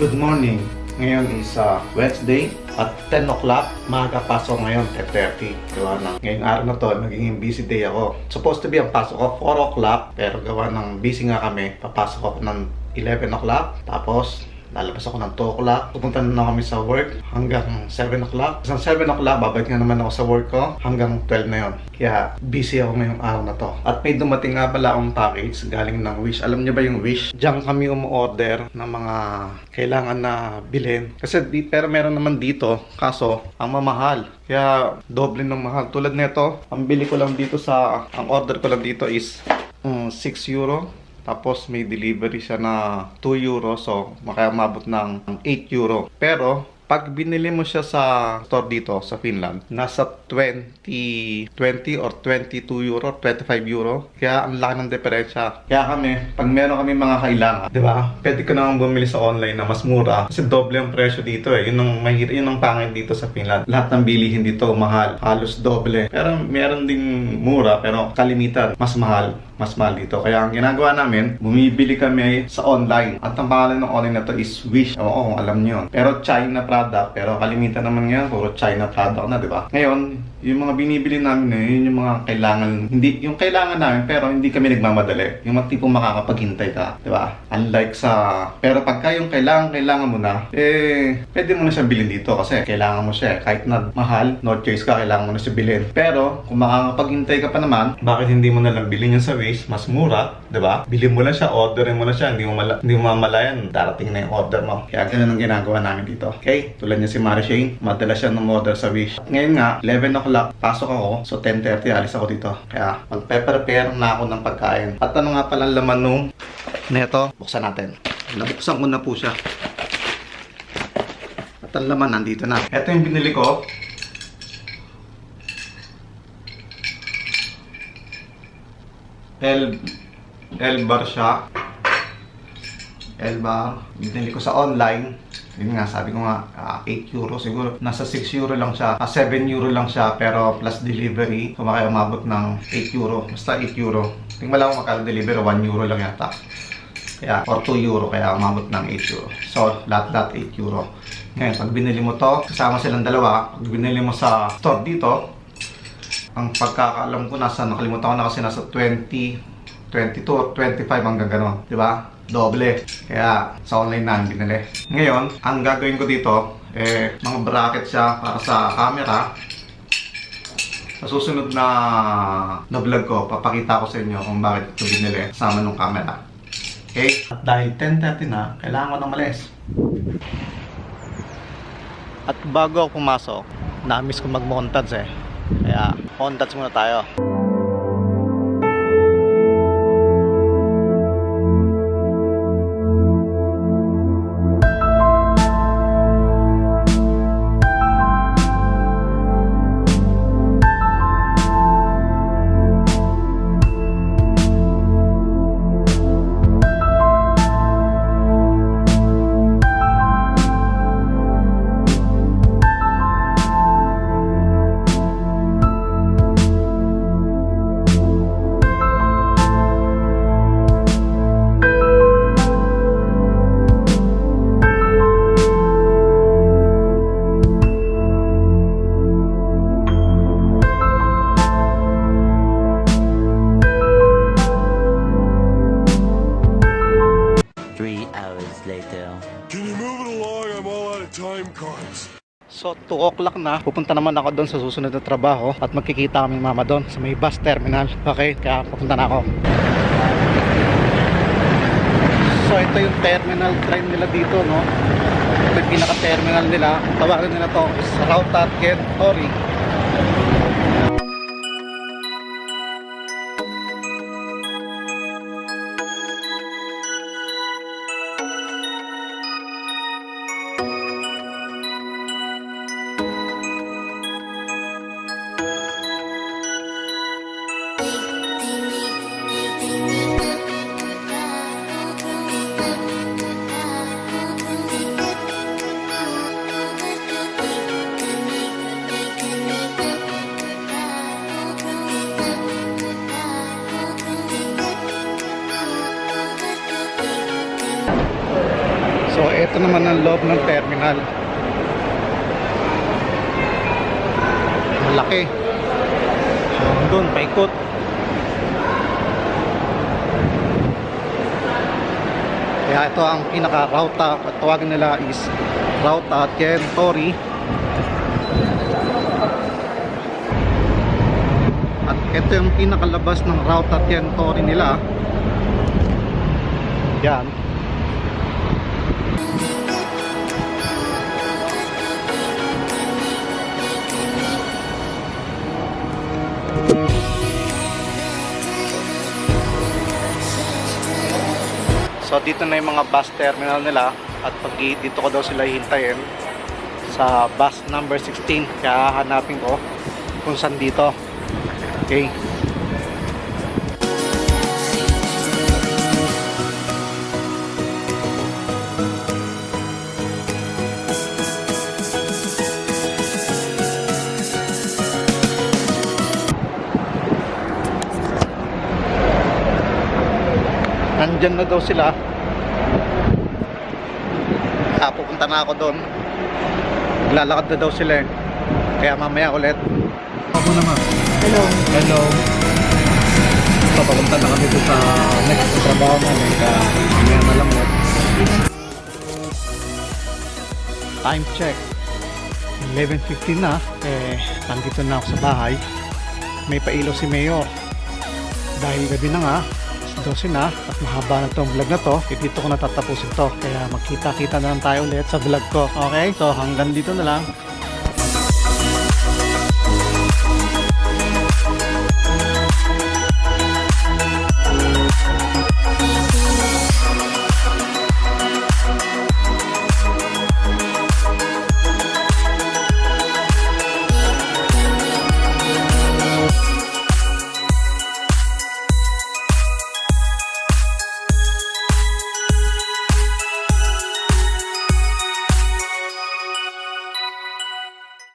Good morning. Ngayon is Wednesday at 10 o'clock. Maaga pasok ngayon, 10:30. Gawa na. Ngayong araw na to, naging busy day ako. Supposed to be ang pasok ko 4 o'clock. Pero gawa ng busy nga kami, papasok ako ng 11 o'clock. Tapos, lalabas ako ng 2 o'clock. Pupunta na kami sa work hanggang 7 o'clock. Sa 7 o'clock, babalik nga naman ako sa work ko hanggang 12 na yon. Kaya busy ako ngayong araw na to. At may dumating nga pala akong package galing ng Wish. Alam niyo ba yung Wish? Diyan kami umu-order ng mga kailangan na bilhin. Kasi pero meron naman dito. Kaso, ang mamahal. Kaya doble ng mahal. Tulad nito, ang bili ko lang dito ang order ko lang dito is 6 euro. Tapos may delivery siya na 2 euro. So, makaya umabot ng 8 euro. Pero, pag binili mo siya sa store dito sa Finland, nasa 20 or 22 euro, 25 euro. Kaya ang laki ng diferensya. Kaya kami, pag meron kami mga kailangan, di ba? Pwede ka naman bumili sa online na mas mura. Kasi doble ang presyo dito eh. Yun ang pangit dito sa Finland. Lahat ng bilihin dito mahal. Halos doble. Pero meron ding mura, pero kalimitan, mas mahal dito. Kaya ang ginagawa namin, bumibili kami sa online. At ang pangalan ng online na to is Wish. Oo, alam nyo. Pero China product. Pero kalimitan naman yan, puro China product na, di ba? Ngayon, yung mga binibili namin yun yung mga kailangan, hindi, yung kailangan namin, pero hindi kami nagmamadali. Yung mga tipong makakapaghintay ka, di ba? Unlike pero pagka yung kailangan mo na, pwede mo na siya bilhin dito kasi kailangan mo siya. Kahit na mahal, no choice ka, kailangan mo na siya bilhin. Pero, kung makakapaghintay ka pa naman, bakit hindi mo na lang bilhin yun sa Wish? Mas mura, di ba? Bilhin mo na siya, orderin mo na siya, hindi mo mamalayan, darating na yung order mo. Kaya ganun ang ginagawa namin dito. Okay? Tulad niya si Mary Shane, madala siya ng order sa Wish. Ngayon nga, 11 o'clock, pasok ako. So, 10:30, alis ako dito. Kaya, magpe-prepare na ako ng pagkain. At ano nga pala laman nung neto, buksan natin. Nabuksan ko na po siya. At ang laman, nandito na. Ito yung binili ko. L-bar siya. L-bar. Binili ko sa online. Yun nga, sabi ko nga, 8 euro siguro. Nasa 6 euro lang siya. 7 euro lang siya, pero plus delivery. So, makaya umabot ng 8 euro. Basta 8 euro. Tingnan lang kung makala delivery, 1 euro lang yata. Kaya, or 2 euro, kaya umabot ng 8 euro. So, lahat 8 euro. Ngayon, pag binili mo to, kasama silang dalawa. Pag binili mo sa store dito, ang pagkakaalam ko, nakalimutan ko na kasi nasa 20, 22 or 25 hanggang gano'n. Diba? Doble. Kaya sa online na binili. Ngayon, ang gagawin ko dito, mga bracket siya para sa camera. Sa susunod na vlog ko, papakita ko sa inyo kung bakit ito binili kasama ng camera. Okay? At dahil 10:30 na, kailangan ko nang malis. At bago ako pumasok, na-miss ko mag-montage Kaya, montage muna tayo. So, 2 o'clock na. Pupunta naman ako doon sa susunod na trabaho at magkikita kami mama doon sa may bus terminal. Okay, kaya pupunta na ako. So, ito yung terminal train nila dito, no? Ito yung pinaka-terminal nila. Tawagan nila to is Rautatiet Tori. Ito naman ang loob ng terminal. Malaki. Doon, paikot. Kaya ito ang pinaka-Rauta, tawagin nila is Rauta Tientori. At ito yung pinakalabas ng Rauta Tientori nila. Yan. So dito na yung mga bus terminal nila at pag dito ko daw sila hihintayin sa bus number 16, kaya hanapin ko kung saan dito. Okay. Nandyan na daw sila. Pupunta na ako doon. Lalakad na daw sila eh. Kaya mamaya ulit. Ako naman. Hello. Hello. So, papunta na kami doon sa next na trabaho namin. Kaya mamaya na lang ulit. Time check. 11:15 na. Nandito na ako sa bahay. May pailaw si Mayor. Dahil gabi na nga. 12 na at mahaba na tong vlog na to, dito ko natatapusin to, kaya magkita-kita na lang tayo ulit sa vlog ko. Okay, so hanggang dito na lang.